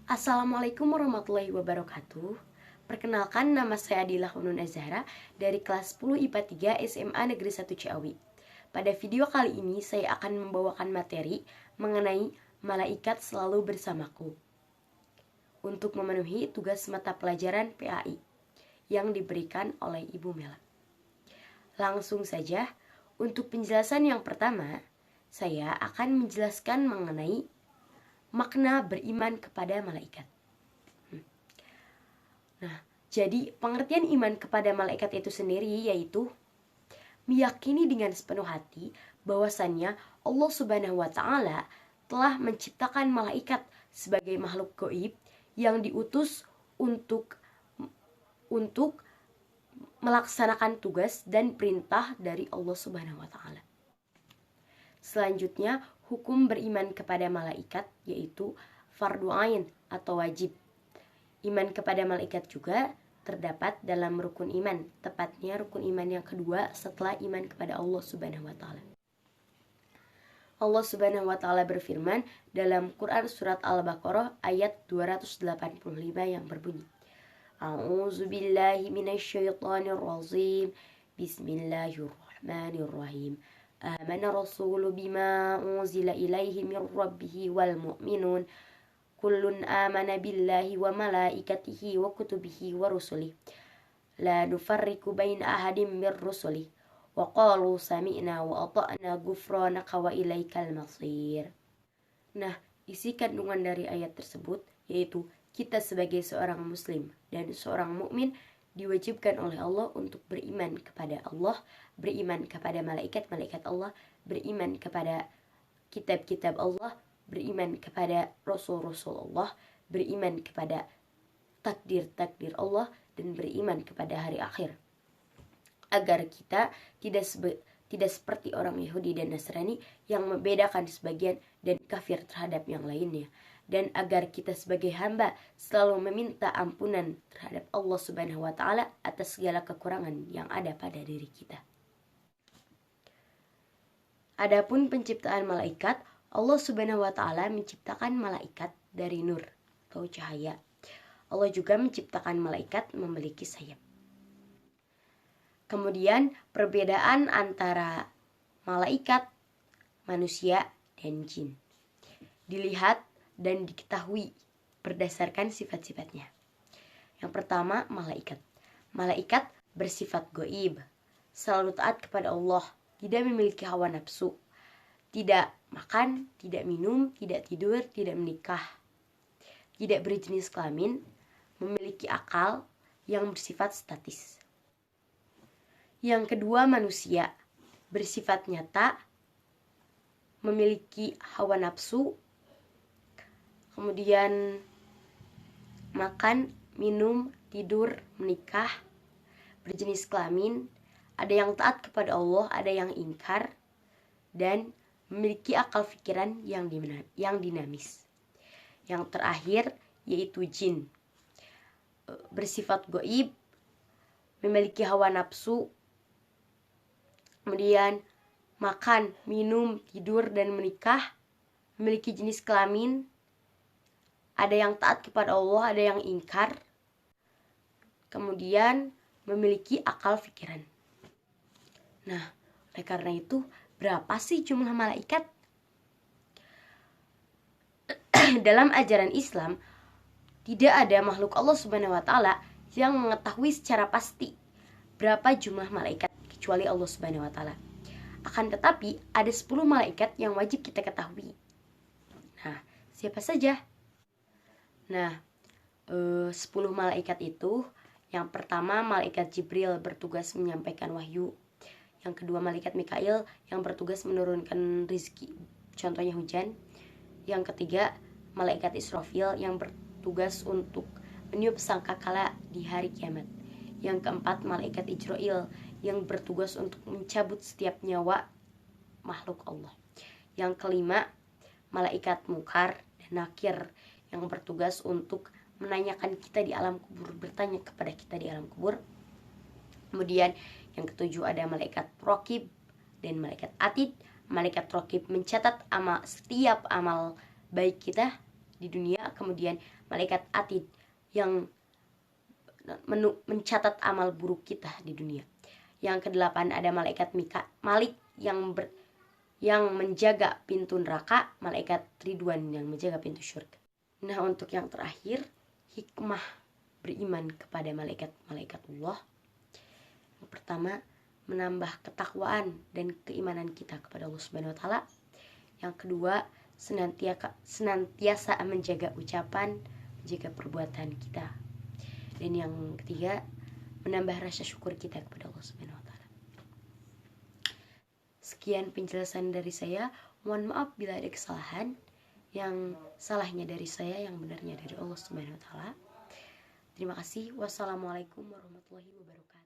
Assalamualaikum warahmatullahi wabarakatuh. Perkenalkan, nama saya Adila Hunun Azhara dari kelas 10 IPA 3 SMA Negeri 1 Ciawi. Pada video kali ini saya akan membawakan materi mengenai malaikat selalu bersamaku untuk memenuhi tugas mata pelajaran PAI yang diberikan oleh Ibu Mela. Langsung saja, untuk penjelasan yang pertama, saya akan menjelaskan mengenai makna beriman kepada malaikat. Nah, jadi pengertian iman kepada malaikat itu sendiri yaitu meyakini dengan sepenuh hati bahwasannya Allah Subhanahu wa taala telah menciptakan malaikat sebagai makhluk gaib yang diutus untuk melaksanakan tugas dan perintah dari Allah Subhanahu wa taala. Selanjutnya, hukum beriman kepada malaikat yaitu fardu ain atau wajib. Iman kepada malaikat juga terdapat dalam rukun iman, tepatnya rukun iman yang kedua setelah iman kepada Allah Subhanahu wa taala. Allah Subhanahu wa taala berfirman dalam Quran surat Al-Baqarah ayat 285 yang berbunyi, A'udzubillahi minasyaitonir rajim. Bismillahirrahmanirrahim. Amana rasulu bima unzila ilaihi mir rabbih wal mu'minun kullun amana billahi wa malaikatihi wa kutubihi wa rusulih la nufarriqu baina ahadin mir rusulih wa qalu sami'na wa ata'na ghufranaka wa ilaikal masir. Nah, isi kandungan dari ayat tersebut yaitu kita sebagai seorang muslim dan seorang mukmin diwajibkan oleh Allah untuk beriman kepada Allah, beriman kepada malaikat-malaikat Allah, beriman kepada kitab-kitab Allah, beriman kepada rasul-rasul Allah, beriman kepada takdir-takdir Allah, dan beriman kepada hari akhir. Agar kita tidak seperti orang Yahudi dan Nasrani yang membedakan sebagian dan kafir terhadap yang lainnya. Dan agar kita sebagai hamba selalu meminta ampunan terhadap Allah Subhanahu wa taala atas segala kekurangan yang ada pada diri kita. Adapun penciptaan malaikat, Allah Subhanahu wa taala menciptakan malaikat dari nur atau cahaya. Allah juga menciptakan malaikat memiliki sayap. Kemudian perbedaan antara malaikat, manusia, dan jin dilihat dan diketahui berdasarkan sifat-sifatnya. Yang pertama, malaikat. Malaikat bersifat gaib, selalu taat kepada Allah, tidak memiliki hawa nafsu, tidak makan, tidak minum, tidak tidur, tidak menikah, tidak berjenis kelamin, memiliki akal yang bersifat statis. Yang kedua, manusia bersifat nyata, memiliki hawa nafsu, kemudian makan, minum, tidur, menikah, berjenis kelamin, ada yang taat kepada Allah, ada yang ingkar, dan memiliki akal pikiran yang dinamis. Yang terakhir yaitu jin, bersifat gaib, memiliki hawa nafsu, kemudian makan, minum, tidur, dan menikah, memiliki jenis kelamin, ada yang taat kepada Allah, ada yang ingkar, kemudian memiliki akal pikiran. Nah, oleh karena itu, berapa sih jumlah malaikat? Dalam ajaran Islam, tidak ada makhluk Allah Subhanahu wa taala yang mengetahui secara pasti berapa jumlah malaikat kecuali Allah Subhanahu wa taala. Akan tetapi, ada 10 malaikat yang wajib kita ketahui. Nah, siapa saja? Nah, 10 malaikat itu, yang pertama malaikat Jibril bertugas menyampaikan wahyu. Yang kedua malaikat Mikail yang bertugas menurunkan rizki, contohnya hujan. Yang ketiga malaikat Israfil yang bertugas untuk meniup sangkakala di hari kiamat. Yang keempat malaikat Ijrail yang bertugas untuk mencabut setiap nyawa makhluk Allah. Yang kelima malaikat Munkar dan Nakir yang bertugas untuk menanyakan kita di alam kubur, bertanya kepada kita di alam kubur. Kemudian yang ketujuh ada malaikat Raqib dan malaikat Atid. Malaikat Raqib mencatat setiap amal baik kita di dunia, kemudian malaikat atid yang mencatat amal buruk kita di dunia. Yang kedelapan ada malaikat Malik yang menjaga pintu neraka, malaikat Ridwan yang menjaga pintu surga. Nah, untuk yang terakhir, hikmah beriman kepada malaikat-malaikat Allah. Yang pertama, menambah ketakwaan dan keimanan kita kepada Allah Subhanahu wa taala. Yang kedua, senantiasa menjaga ucapan, menjaga perbuatan kita. Dan yang ketiga, menambah rasa syukur kita kepada Allah Subhanahu wa taala. Sekian penjelasan dari saya. Mohon maaf bila ada kesalahan. Yang salahnya dari saya, yang benarnya dari Allah Subhanahu wa taala. Terima kasih. Wassalamualaikum warahmatullahi wabarakatuh.